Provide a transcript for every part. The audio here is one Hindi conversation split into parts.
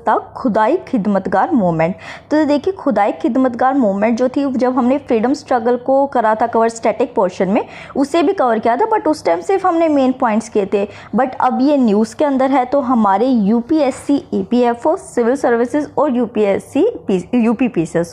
था खुदाई खिदमतगार मूवमेंट। तो देखिए खुदाई खिदमतगार मूवमेंट जो थी, जब हमने फ्रीडम स्ट्रगल को करा था कवर स्टैटिक पोर्शन में, उसे भी कवर किया था, बट उस टाइम सिर्फ हमने मेन पॉइंट्स किए थे। बट अब ये न्यूज़ के अंदर है, तो हमारे यूपीएससी, ईपीएफओ, सिविल सर्विसेज और यूपीपीसीएस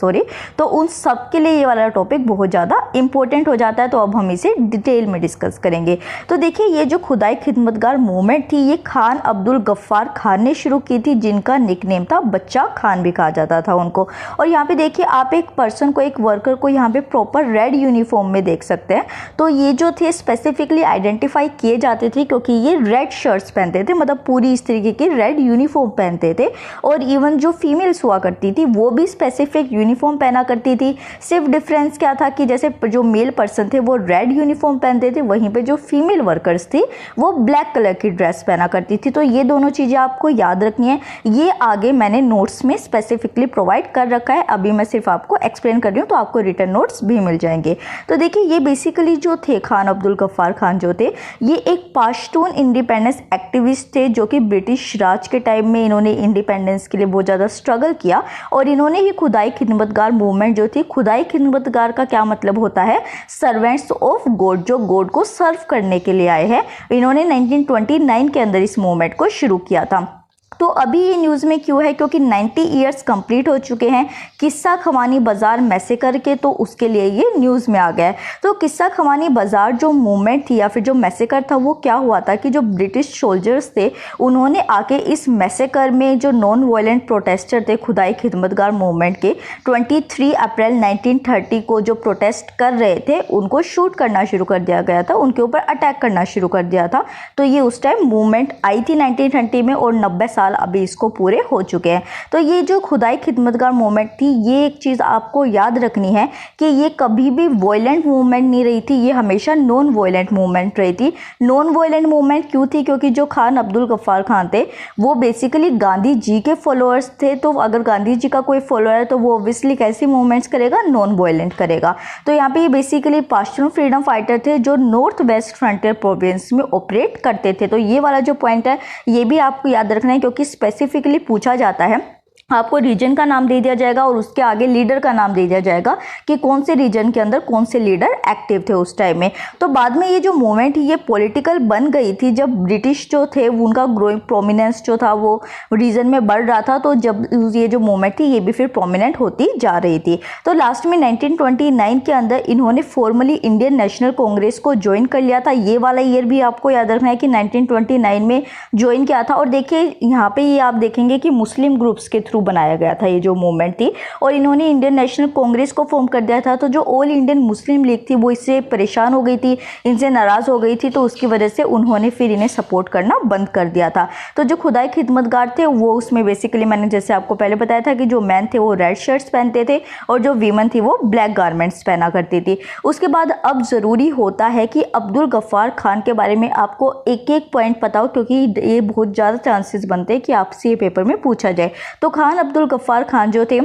तो उन सब के लिए ये वाला टॉपिक बहुत ज़्यादा इंपॉर्टेंट हो जाता है। तो अब हम इसे डिटेल में डिस्कस करेंगे। तो देखिए ये जो खुदाई खिदमतगार मूवमेंट थी, ये खान अब्दुल गफ्फार खान ने शुरू की थी, जिनका निकनेम था बच्चा खान भी कहा जाता था उनको। और यहाँ पे देखिए आप एक पर्सन को, एक वर्कर को यहाँ पे प्रॉपर रेड यूनिफॉर्म में देख सकते हैं। तो ये जो थे स्पेसिफिकली आइडेंटिफाई किए जाते थे क्योंकि ये रेड शर्ट्स पहनते थे, मतलब पूरी इस तरीके की रेड यूनिफॉर्म पहनते थे। और इवन जो फीमेल्स हुआ करती थी वो भी स्पेसिफिक यूनिफॉर्म पहना करती थी। सिर्फ डिफरेंस क्या था कि जैसे जो मेल पर्सन थे वो रेड यूनिफॉर्म पहनते थे, वहीं पे जो फीमेल वर्कर्स थी वो ब्लैक कलर की ड्रेस पहना करती थी। तो ये दोनों चीज़ें आपको याद रखनी है। ये आगे मैंने नोट्स में स्पेसिफिकली प्रोवाइड कर रखा है, अभी मैं सिर्फ आपको एक्सप्लेन कर रही हूँ, तो आपको रिटर्न नोट्स भी मिल जाएंगे। तो देखिए ये बेसिकली जो थे खान अब्दुल गफ्फार खान जो थे, ये एक पाश्तून इंडिपेंडेंस एक्टिविस्ट थे, जो कि ब्रिटिश राज के टाइम में इन्होंने इंडिपेंडेंस के लिए बहुत ज़्यादा स्ट्रगल किया। और इन्होंने ही खुदाई खिदमतगार मूवमेंट जो थी, खुदाई खिदमतगार का क्या मतलब होता है, सर्वेंट्स ऑफ गॉड, जो गॉड को सर्व करने के लिए आए हैं। इन्होंने 1929 के अंदर इस मूवमेंट को शुरू किया था। तो अभी ये न्यूज़ में क्यों है, क्योंकि 90 ईयर्स कंप्लीट हो चुके हैं किस्सा खवानी बाज़ार मैसेकर के, तो उसके लिए ये न्यूज़ में आ गया है। तो किस्सा खवानी बाज़ार जो मूवमेंट थी या फिर जो मैसेकर था, वो क्या हुआ था कि जो ब्रिटिश सोल्जर्स थे उन्होंने आके इस मैसेकर में जो नॉन वायलेंट प्रोटेस्टर थे खुदाई खिदमतगार मूवमेंट के 23 अप्रैल 1930 को जो प्रोटेस्ट कर रहे थे उनको शूट करना शुरू कर दिया गया था, उनके ऊपर अटैक करना शुरू कर दिया था। तो ये उस टाइम मूवमेंट आई थी 1930 में, और 90 साल अभी इसको पूरे हो चुके हैं। तो ये जो खुदाई खिदमतगार मूवमेंट थी, ये एक चीज़ आपको याद रखनी है कि ये कभी भी वॉयलेंट मूवमेंट नहीं रही थी, ये हमेशा नॉन वॉयलेंट मूवमेंट रही थी। नॉन वॉयलेंट मूवमेंट क्यों थी, क्योंकि जो खान अब्दुल गफ्फार खान थे वो बेसिकली गांधी जी के फॉलोअर्स थे। तो अगर गांधी जी का कोई फॉलोअर है तो वो ऑब्वियसली कैसी मूवमेंट्स करेगा, नॉन वॉयलेंट करेगा। तो यहाँ पे ये बेसिकली पाश्तून फ्रीडम फाइटर थे जो नॉर्थ वेस्ट फ्रंटियर प्रोविंस में ऑपरेट करते थे। तो ये वाला जो पॉइंट है ये भी आपको याद रखना है, क्योंकि स्पेसिफिकली पूछा जाता है, आपको रीजन का नाम दे दिया जाएगा और उसके आगे लीडर का नाम दे दिया जाएगा कि कौन से रीजन के अंदर कौन से लीडर एक्टिव थे उस टाइम में। तो बाद में ये जो मूवमेंट ये पॉलिटिकल बन गई थी, जब ब्रिटिश जो थे उनका ग्रोइंग प्रोमिनेंस जो था वो रीजन में बढ़ रहा था। तो जब ये जो मूवमेंट थी ये भी फिर प्रोमिनेंट होती जा रही थी। तो लास्ट में 1929 के अंदर इन्होंने फॉर्मली इंडियन नेशनल कांग्रेस को ज्वाइन कर लिया था। ये वाला ईयर भी आपको याद रखना है कि 1929 में ज्वाइन किया था। और देखिए यहाँ पे ये आप देखेंगे कि मुस्लिम ग्रुप्स के थ्रू बनाया गया था ये जो मूवमेंट थी, और इन्होंने इंडियन नेशनल कांग्रेस को फॉर्म कर दिया था। तो जो ऑल इंडियन मुस्लिम लीग थी वो इससे परेशान हो गई थी, इनसे नाराज हो गई थी, तो उसकी वजह से उन्होंने फिर इन्हें सपोर्ट करना बंद कर दिया था। तो जो खुदाई खिदमतगार थे वो उसमें बेसिकली मैंने जैसे आपको पहले बताया था कि जो मैन थे वो रेड शर्ट्स पहनते थे और जो वीमन थी वो ब्लैक गारमेंट्स पहना करती थी। उसके बाद अब जरूरी होता है कि अब्दुल गफ्फार खान के बारे में आपको एक एक पॉइंट पता हो, क्योंकि ये बहुत ज़्यादा चांसेस बनते हैं कि आपसे ये पेपर में पूछा जाए। तो खान अब्दुल गफ्फार खान जो थे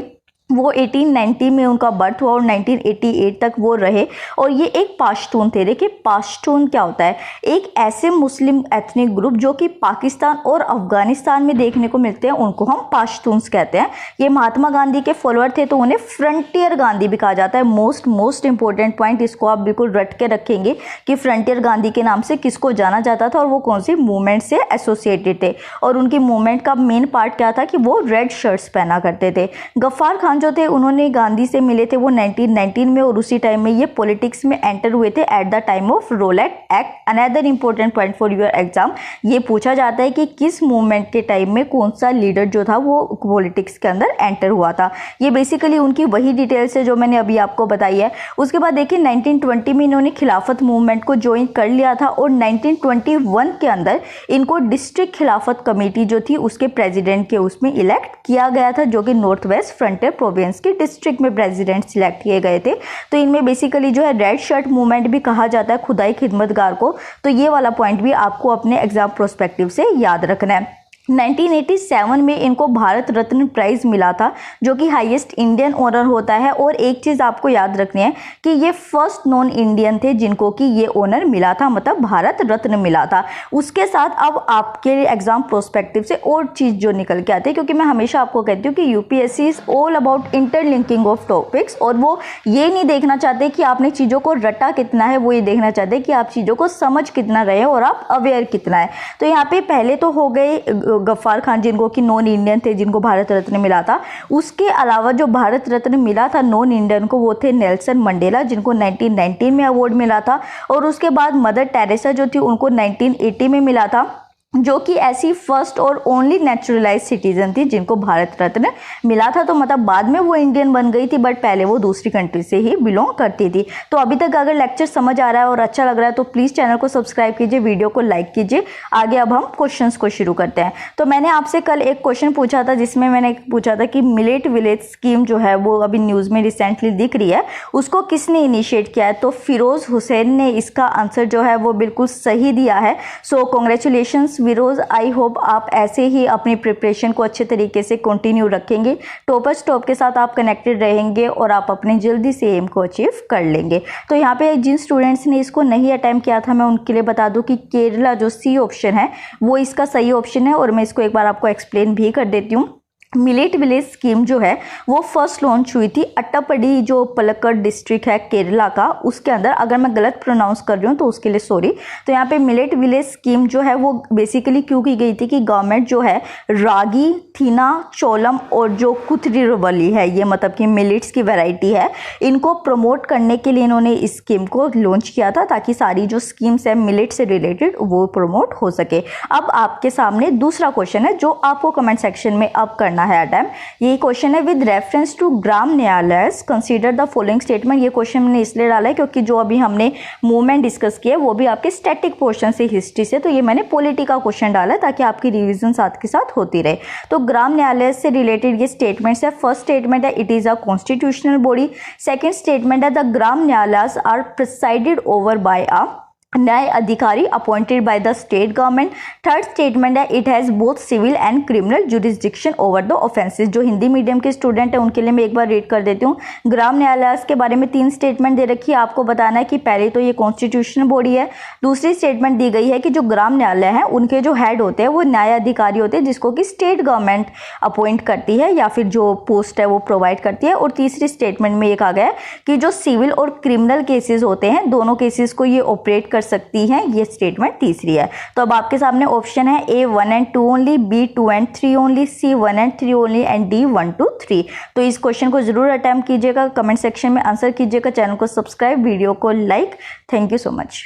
वो 1890 में उनका बर्थ हुआ और 1988 तक वो रहे, और ये एक पाश्तून थे। देखिए पाश्तून क्या होता है, एक ऐसे मुस्लिम एथनिक ग्रुप जो कि पाकिस्तान और अफगानिस्तान में देखने को मिलते हैं, उनको हम पाश्तून्स कहते हैं। ये महात्मा गांधी के फॉलोअर थे, तो उन्हें फ्रंटियर गांधी भी कहा जाता है। मोस्ट इंपॉर्टेंट पॉइंट, इसको आप बिल्कुल रट के रखेंगे कि फ्रंटियर गांधी के नाम से किसको जाना जाता था और वो कौन सी मूवमेंट से एसोसिएटेड थे। और उनकी मूवमेंट का मेन पार्ट क्या था कि वो रेड शर्ट्स पहना करते थे। गफ्फार खान जो थे उन्होंने गांधी से मिले थे वो 1919 में, और उसी टाइम में ये पॉलिटिक्स में एंटर हुए थे at the time of Rowlatt Act. Another important point for your exam, ये पूछा जाता है कि किस मूवमेंट के टाइम में कौन सा लीडर जो था वो पॉलिटिक्स के अंदर एंटर हुआ था। ये बेसिकली उनकी वही डिटेल्स है जो मैंने अभी आपको बताई है। उसके बाद देखिए 1920 में इन्होंने खिलाफत मूवमेंट को ज्वाइन कर लिया था, और 1921 के अंदर इनको डिस्ट्रिक्ट खिलाफत कमेटी जो थी उसके प्रेसिडेंट के उसमें इलेक्ट किया गया था, जो कि नॉर्थ वेस्ट फ्रंटियर प्रोविंस के डिस्ट्रिक्ट में प्रेसिडेंट सिलेक्ट किए गए थे। तो इनमें बेसिकली जो है रेड शर्ट मूवमेंट भी कहा जाता है खुदाई खिदमतगार को। तो ये वाला पॉइंट भी आपको अपने एग्जाम प्रोस्पेक्टिव से याद रखना है। 1987 में इनको भारत रत्न प्राइज मिला था, जो कि हाईएस्ट इंडियन ऑनर होता है। और एक चीज़ आपको याद रखनी है कि ये फर्स्ट नॉन इंडियन थे जिनको कि ये ऑनर मिला था, मतलब भारत रत्न मिला था। उसके साथ अब आपके एग्जाम प्रोस्पेक्टिव से और चीज़ जो निकल के आती है, क्योंकि मैं हमेशा आपको कहती हूँ कि UPSC is all about interlinking of topics, और वो ये नहीं देखना चाहते कि आपने चीज़ों को रटा कितना है, वो ये देखना चाहते हैं कि आप चीज़ों को समझ कितना रहे और आप अवेयर कितना है। तो यहाँ पे पहले तो हो गए गफ्फार खान, जिनको कि नॉन इंडियन थे, जिनको भारत रत्न मिला था। उसके अलावा जो भारत रत्न मिला था नॉन इंडियन को, वो थे नेल्सन मंडेला, जिनको 1919 में अवार्ड मिला था। और उसके बाद मदर टेरेसा जो थी, उनको 1980 में मिला था, जो कि ऐसी फर्स्ट और ओनली नेचुरलाइज सिटीजन थी जिनको भारत रत्न मिला था। तो मतलब बाद में वो इंडियन बन गई थी, बट पहले वो दूसरी कंट्री से ही बिलोंग करती थी। तो अभी तक अगर लेक्चर समझ आ रहा है और अच्छा लग रहा है तो प्लीज़ चैनल को सब्सक्राइब कीजिए, वीडियो को लाइक कीजिए। आगे अब हम क्वेश्चंस को शुरू करते हैं। तो मैंने आपसे कल एक क्वेश्चन पूछा था, जिसमें मैंने पूछा था कि मिलेट विलेज स्कीम जो है वो अभी न्यूज़ में रिसेंटली दिख रही है, उसको किसने इनिशिएट किया है। तो फिरोज़ हुसैन ने इसका आंसर जो है वो बिल्कुल सही दिया है। सो कॉन्ग्रेचुलेशंस फिरोज़, आई होप आप ऐसे ही अपनी प्रिपरेशन को अच्छे तरीके से कंटिन्यू रखेंगे, टॉपर्स टॉप के साथ आप कनेक्टेड रहेंगे और आप अपने जल्दी से एम को अचीव कर लेंगे। तो यहाँ पे जिन स्टूडेंट्स ने इसको नहीं अटेम्प्ट किया था, मैं उनके लिए बता दूं कि केरला जो सी ऑप्शन है वो इसका सही ऑप्शन है। और मैं इसको एक बार आपको एक्सप्लेन भी कर देती हूँ। मिलेट विलेज स्कीम जो है वो फर्स्ट लॉन्च हुई थी अट्टापडी, जो पलक्कड़ डिस्ट्रिक्ट है केरला का, उसके अंदर। अगर मैं गलत प्रोनाउंस कर रही हूँ तो उसके लिए सॉरी। तो यहाँ पे मिलेट विलेज स्कीम जो है वो बेसिकली क्यों की गई थी कि गवर्नमेंट जो है रागी, थीना, चोलम और जो कुथरीवली है, ये मतलब कि मिलेट्स की वैरायटी है, इनको प्रमोट करने के लिए इन्होंने इस स्कीम को लॉन्च किया था, ताकि सारी जो स्कीम्स है मिलेट से रिलेटेड वो प्रमोट हो सके। अब आपके सामने दूसरा क्वेश्चन है जो आपको कमेंट सेक्शन में अब करना है अटेम्प्ट। ये क्वेश्चन है, विद रेफरेंस टू ग्राम न्यायालय कंसीडर द फॉलोइंग स्टेटमेंट। ये क्वेश्चन मैंने इसलिए डाला है क्योंकि जो अभी हमने मूवमेंट डिस्कस किया वो भी आपके स्टैटिक पोर्शन से, हिस्ट्री से, तो ये मैंने पॉलिटी का क्वेश्चन डाला है ताकि आपकी रिवीजन साथ के साथ होती रहे। तो ग्राम न्यायालय से रिलेटेड ये स्टेटमेंट्स है। फर्स्ट स्टेटमेंट है, it is a constitutional body. Second statement है, the Gram Nyayalayas are presided over by a Nyaya Adhikari appointed by the state government. Third statement है, it has both civil and criminal jurisdiction over the offences. जो हिंदी मीडियम के स्टूडेंट है उनके लिए मैं एक बार रीड कर देती हूँ। ग्राम न्यायालय के बारे में 3 स्टेटमेंट दे रखी है। आपको बताना है कि पहले तो ये कॉन्स्टिट्यूशनल बॉडी है। दूसरी स्टेटमेंट दी गई है कि जो ग्राम न्यायालय है उनके जो हेड होते हैं वो न्याय अधिकारी होते हैं, जिसको कि स्टेट गवर्नमेंट अपॉइंट करती है या फिर जो पोस्ट है वो प्रोवाइड करती है। और तीसरी स्टेटमेंट में ये कहा गया है कि जो सिविल और क्रिमिनल केसेस होते हैं, दोनों केसेस को ये ऑपरेट कर सकती है। ये स्टेटमेंट तीसरी है। तो अब आपके सामने ऑप्शन है A 1 and 2 only, B 2 and 3 only, C 1 and 3 only and D 1 to 3। तो इस क्वेश्चन को जरूर अटेम्प्ट कीजिएगा, कमेंट सेक्शन में आंसर कीजिएगा, चैनल को सब्सक्राइब, वीडियो को like. Thank you so much.